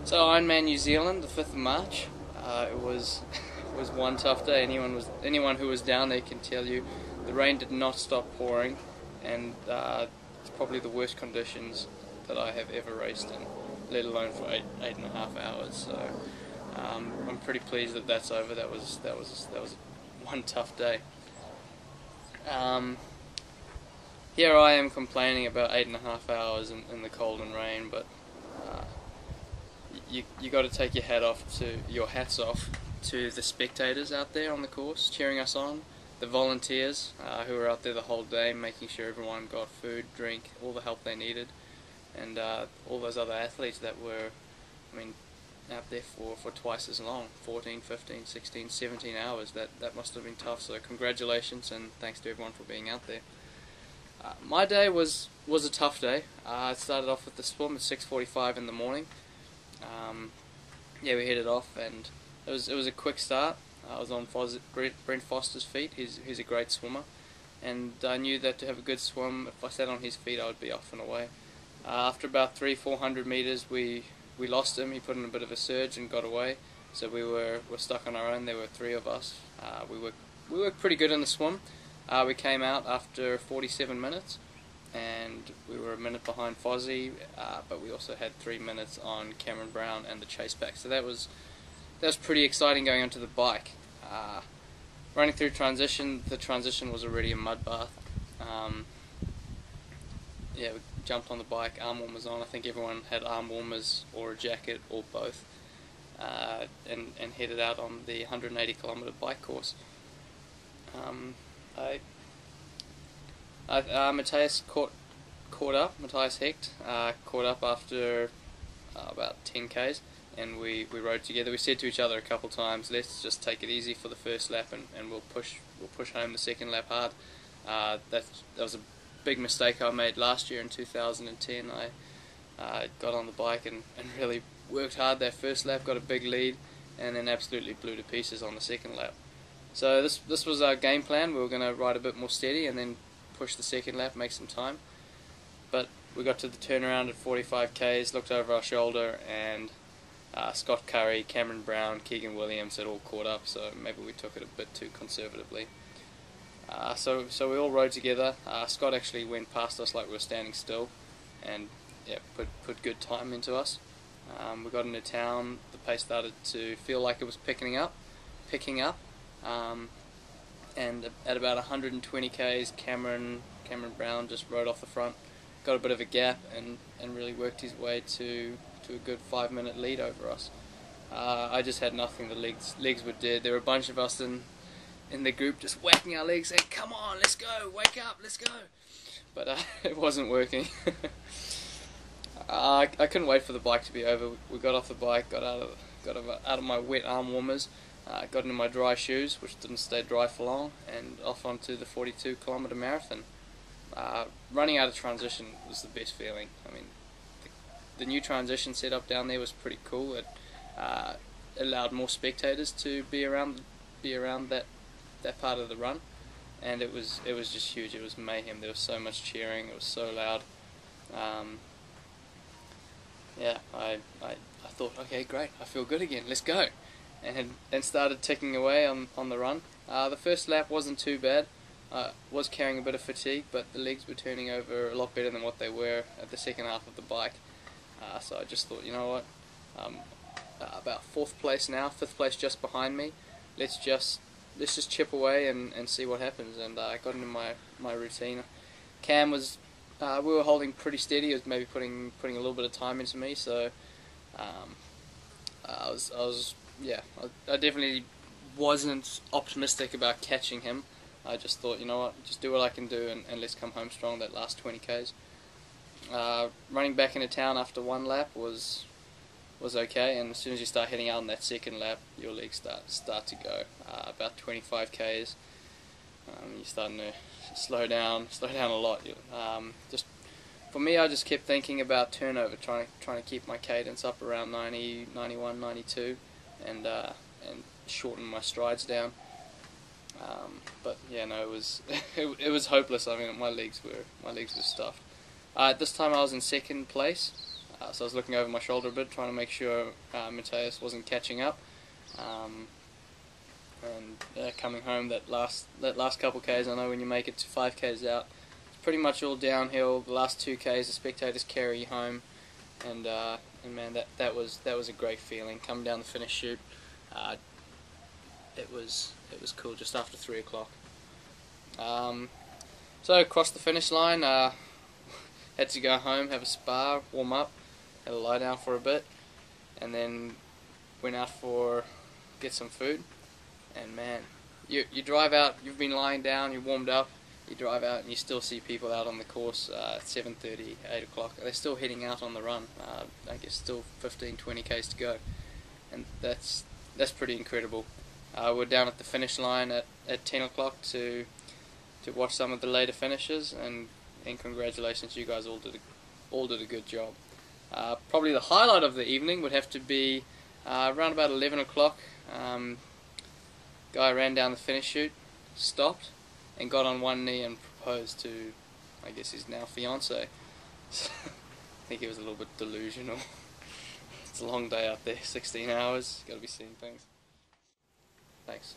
So Ironman New Zealand, the 5th of March. It was was one tough day. Anyone who was down there can tell you the rain did not stop pouring, and it's probably the worst conditions that I have ever raced in, let alone for eight and a half hours. So I'm pretty pleased that that's over. That was one tough day. Here I am complaining about 8.5 hours in the cold and rain, but you got to take your hats off to the spectators out there on the course cheering us on, the volunteers who were out there the whole day making sure everyone got food, drink, all the help they needed, and all those other athletes that were, out there for twice as long, 14, 15, 16, 17 hours. That must have been tough. So congratulations and thanks to everyone for being out there. My day was a tough day. I started off with the swim at 6:45 in the morning. We headed off, and it was a quick start. I was on Brent Foster's feet. He's a great swimmer, and I knew that to have a good swim, if I sat on his feet, I would be off and away. After about 300-400 meters, we lost him. He put in a bit of a surge and got away. So we were stuck on our own. There were three of us. We worked pretty good in the swim. We came out after 47 minutes, and we were a minute behind Fozzie, but we also had 3 minutes on Cameron Brown and the chase back. So that was pretty exciting going onto the bike. Running through transition, the transition was already a mud bath. We jumped on the bike, arm warmers on. I think everyone had arm warmers or a jacket or both, and headed out on the 180-kilometer bike course. Matthias caught up. Matthias Hecht caught up after about 10 k's, and we rode together. We said to each other a couple times, "Let's just take it easy for the first lap, and we'll push home the second lap hard." That was a big mistake I made last year in 2010. I got on the bike and really worked hard that first lap, got a big lead, and then absolutely blew to pieces on the second lap. So this was our game plan. We were going to ride a bit more steady and then push the second lap, make some time. But we got to the turnaround at 45 k's, looked over our shoulder, and Scott Curry, Cameron Brown, Keegan Williams had all caught up, so maybe we took it a bit too conservatively. So we all rode together. Scott actually went past us like we were standing still, and put good time into us. We got into town. The pace started to feel like it was picking up. And at about 120 k's, Cameron Brown just rode off the front, got a bit of a gap, and really worked his way to a good 5-minute lead over us. I just had nothing. The legs were dead. There were a bunch of us in the group just whacking our legs, saying, "Come on, let's go, wake up, let's go." But it wasn't working. I couldn't wait for the bike to be over. We got off the bike, got out of my wet arm warmers, got into my dry shoes, which didn't stay dry for long, and off onto the 42-kilometer marathon. Running out of transition was the best feeling. The new transition setup down there was pretty cool. It allowed more spectators to be around that part of the run, and it was just huge. It was mayhem. There was so much cheering. It was so loud. I thought, okay, great, I feel good again, let's go, and started ticking away on the run. The first lap wasn't too bad. Was carrying a bit of fatigue, but the legs were turning over a lot better than what they were at the second half of the bike. So I just thought, you know what, about 4th place now, 5th place just behind me. Let's just chip away and see what happens. And I got into my routine. Cam was, we were holding pretty steady. He was maybe putting a little bit of time into me. So I definitely wasn't optimistic about catching him. I just thought, you know what, just do what I can do, and let's come home strong that last 20 k's. Running back into town after one lap was okay, and as soon as you start heading out on that second lap, your legs start to go. About 25 k's, you're starting to slow down a lot. Just for me, I just kept thinking about turnover, trying to keep my cadence up around 90, 91, 92, and shorten my strides down. But yeah, no, it was it was hopeless. My legs were stuffed. This time I was in second place. So I was looking over my shoulder a bit, trying to make sure Matthias wasn't catching up. And coming home, that last couple Ks, I know when you make it to 5 Ks out, it's pretty much all downhill. The last 2 Ks, the spectators carry you home, and man, that was a great feeling. Coming down the finish chute, it was cool. Just after 3 o'clock. So across the finish line, had to go home, have a spa, warm up, had a lie down for a bit, and then went out for get some food. And man, you drive out, you've been lying down, you're warmed up, you drive out and you still see people out on the course at 7:30, 8 o'clock. They're still heading out on the run. I guess still 15-20 Ks to go, and that's pretty incredible. We're down at the finish line at 10 o'clock to watch some of the later finishes, and congratulations, you guys all did a good job. Probably the highlight of the evening would have to be around about 11 o'clock. Guy ran down the finish chute, stopped, and got on one knee and proposed to, I guess, his now fiancée. So, I think he was a little bit delusional. It's a long day out there, 16 hours, gotta be seeing things. Thanks.